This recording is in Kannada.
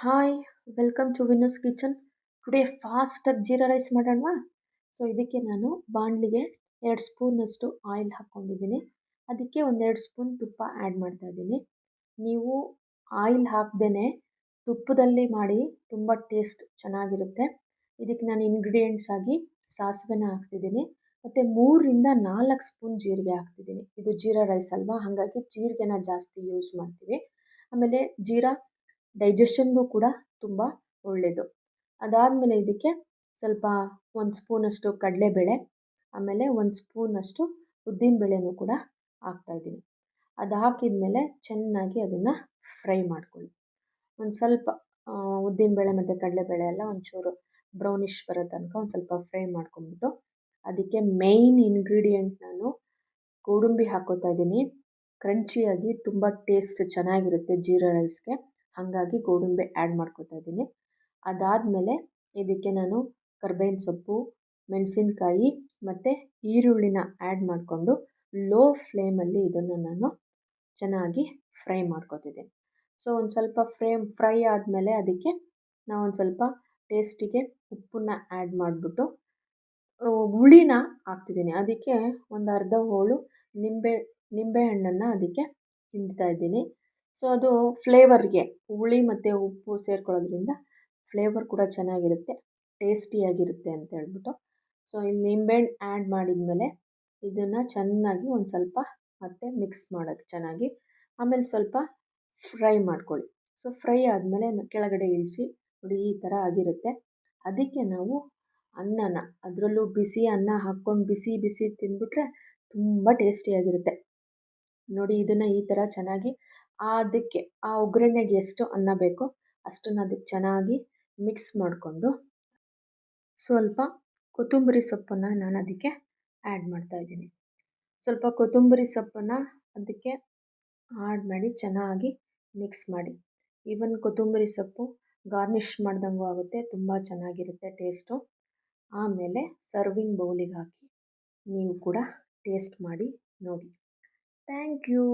Hi, welcome to Vinu's kitchen. Today ಫಾಸ್ಟಾಗಿ ಜೀರಾ ರೈಸ್ ಮಾಡೋಣವಾ? ಸೊ ಇದಕ್ಕೆ ನಾನು ಬಾಣಲಿಗೆ 2 ಸ್ಪೂನಷ್ಟು ಆಯಿಲ್ ಹಾಕ್ಕೊಂಡಿದ್ದೀನಿ. ಅದಕ್ಕೆ 1-2 ಸ್ಪೂನ್ ತುಪ್ಪ ಆ್ಯಡ್ ಮಾಡ್ತಾ ಇದ್ದೀನಿ. ನೀವು ಆಯಿಲ್ ಹಾಕ್ದೇ ತುಪ್ಪದಲ್ಲಿ ಮಾಡಿ ತುಂಬ ಟೇಸ್ಟ್ ಚೆನ್ನಾಗಿರುತ್ತೆ. ಇದಕ್ಕೆ ನಾನು ಇಂಗ್ರೀಡಿಯೆಂಟ್ಸ್ ಆಗಿ ಸಾಸಿವೆನ ಹಾಕ್ತಿದ್ದೀನಿ ಮತ್ತು 3-4 ಸ್ಪೂನ್ ಜೀರಿಗೆ ಹಾಕ್ತಿದ್ದೀನಿ. ಇದು ಜೀರಾ ರೈಸ್ ಅಲ್ವಾ, ಹಾಗಾಗಿ ಜೀರಿಗೆನ ಜಾಸ್ತಿ ಯೂಸ್ ಮಾಡ್ತೀವಿ. ಆಮೇಲೆ ಜೀರಾ ಡೈಜೆಷನ್ಗೂ ಕೂಡ ತುಂಬ ಒಳ್ಳೆಯದು. ಅದಾದಮೇಲೆ ಇದಕ್ಕೆ ಸ್ವಲ್ಪ 1 ಸ್ಪೂನಷ್ಟು ಕಡಲೆಬೇಳೆ, ಆಮೇಲೆ 1 ಸ್ಪೂನಷ್ಟು ಉದ್ದಿನಬೇಳೆನೂ ಕೂಡ ಹಾಕ್ತಾಯಿದ್ದೀನಿ. ಅದು ಹಾಕಿದ ಮೇಲೆ ಚೆನ್ನಾಗಿ ಅದನ್ನು ಫ್ರೈ ಮಾಡ್ಕೊಳ್ಳಿ. ಒಂದು ಸ್ವಲ್ಪ ಉದ್ದಿನಬೇಳೆ ಮತ್ತು ಕಡಲೆಬೇಳೆ ಎಲ್ಲ ಒಂಚೂರು ಬ್ರೌನಿಷ್ ಬರೋ ತನಕ ಒಂದು ಸ್ವಲ್ಪ ಫ್ರೈ ಮಾಡ್ಕೊಂಬಿಟ್ಟು ಅದಕ್ಕೆ ಮೇಯ್ನ್ ಇಂಗ್ರೀಡಿಯೆಂಟ್ ನಾನು ಗೋಡಂಬಿ ಹಾಕ್ಕೋತಾ ಇದ್ದೀನಿ. ಕ್ರಂಚಿಯಾಗಿ ತುಂಬ ಟೇಸ್ಟ್ ಚೆನ್ನಾಗಿರುತ್ತೆ ಜೀರಾ ರೈಸ್ಗೆ, ಹಾಗಾಗಿ ಗೋಡಂಬಿ ಆ್ಯಡ್ ಮಾಡ್ಕೋತಾ ಇದ್ದೀನಿ. ಅದಾದಮೇಲೆ ಇದಕ್ಕೆ ನಾನು ಕರ್ಬೇವಿನ ಸೊಪ್ಪು, ಮೆಣಸಿನ್ಕಾಯಿ ಮತ್ತು ಈರುಳ್ಳಿನ ಆ್ಯಡ್ ಮಾಡಿಕೊಂಡು ಲೋ ಫ್ಲೇಮಲ್ಲಿ ಇದನ್ನು ನಾನು ಚೆನ್ನಾಗಿ ಫ್ರೈ ಮಾಡ್ಕೋತಿದ್ದೀನಿ. ಸೊ ಒಂದು ಸ್ವಲ್ಪ ಫ್ರೈ ಆದಮೇಲೆ ಅದಕ್ಕೆ ನಾವು ಒಂದು ಸ್ವಲ್ಪ ಟೇಸ್ಟಿಗೆ ಉಪ್ಪನ್ನ ಆ್ಯಡ್ ಮಾಡಿಬಿಟ್ಟು ಹುಳಿನ ಹಾಕ್ತಿದ್ದೀನಿ. ಅದಕ್ಕೆ ಒಂದು ಅರ್ಧ ಹೋಳು ನಿಂಬೆಹಣ್ಣನ್ನು ಅದಕ್ಕೆ ಹಿಂಡ್ತಾ ಇದ್ದೀನಿ. ಸೊ ಅದು ಫ್ಲೇವರ್ಗೆ ಹುಳಿ ಮತ್ತು ಉಪ್ಪು ಸೇರ್ಕೊಳ್ಳೋದ್ರಿಂದ ಫ್ಲೇವರ್ ಕೂಡ ಚೆನ್ನಾಗಿರುತ್ತೆ, ಟೇಸ್ಟಿಯಾಗಿರುತ್ತೆ ಅಂತ ಹೇಳ್ಬಿಟ್ಟು. ಸೊ ಇಲ್ಲಿ ನಿಂಬೆಹಣ್ಣು ಆ್ಯಡ್ ಮಾಡಿದ್ಮೇಲೆ ಇದನ್ನು ಚೆನ್ನಾಗಿ ಒಂದು ಸ್ವಲ್ಪ ಮತ್ತೆ ಮಿಕ್ಸ್ ಮಾಡೋಕ್ಕೆ ಚೆನ್ನಾಗಿ, ಆಮೇಲೆ ಸ್ವಲ್ಪ ಫ್ರೈ ಮಾಡ್ಕೊಳ್ಳಿ. ಸೊ ಫ್ರೈ ಆದಮೇಲೆ ಕೆಳಗಡೆ ಇಳಿಸಿ ನೋಡಿ ಈ ಥರ ಆಗಿರುತ್ತೆ. ಅದಕ್ಕೆ ನಾವು ಅನ್ನನ, ಅದರಲ್ಲೂ ಬಿಸಿ ಅನ್ನ ಹಾಕ್ಕೊಂಡು ಬಿಸಿ ಬಿಸಿ ತಿಂದ್ಬಿಟ್ರೆ ತುಂಬ ಟೇಸ್ಟಿಯಾಗಿರುತ್ತೆ. ನೋಡಿ ಇದನ್ನು ಈ ಥರ ಚೆನ್ನಾಗಿ ಅದಕ್ಕೆ ಆ ಒಗ್ಗರಣೆಗೆ ಎಷ್ಟು ಅನ್ನ ಬೇಕೋ ಅಷ್ಟನ್ನು ಅದಕ್ಕೆ ಚೆನ್ನಾಗಿ ಮಿಕ್ಸ್ ಮಾಡಿಕೊಂಡು ಸ್ವಲ್ಪ ಕೊತ್ತಂಬರಿ ಸೊಪ್ಪನ್ನು ನಾನು ಅದಕ್ಕೆ ಆ್ಯಡ್ ಮಾಡ್ತಾಯಿದ್ದೀನಿ. ಸ್ವಲ್ಪ ಕೊತ್ತಂಬರಿ ಸೊಪ್ಪನ್ನು ಅದಕ್ಕೆ ಆ್ಯಡ್ ಮಾಡಿ ಚೆನ್ನಾಗಿ ಮಿಕ್ಸ್ ಮಾಡಿ. ಈವನ್ ಕೊತ್ತಂಬರಿ ಸೊಪ್ಪು ಗಾರ್ನಿಷ್ ಮಾಡ್ದಂಗೂ ಆಗುತ್ತೆ, ತುಂಬ ಚೆನ್ನಾಗಿರುತ್ತೆ ಟೇಸ್ಟು. ಆಮೇಲೆ ಸರ್ವಿಂಗ್ ಬೌಲಿಗೆ ಹಾಕಿ ನೀವು ಕೂಡ ಟೇಸ್ಟ್ ಮಾಡಿ ನೋಡಿ. Thank you.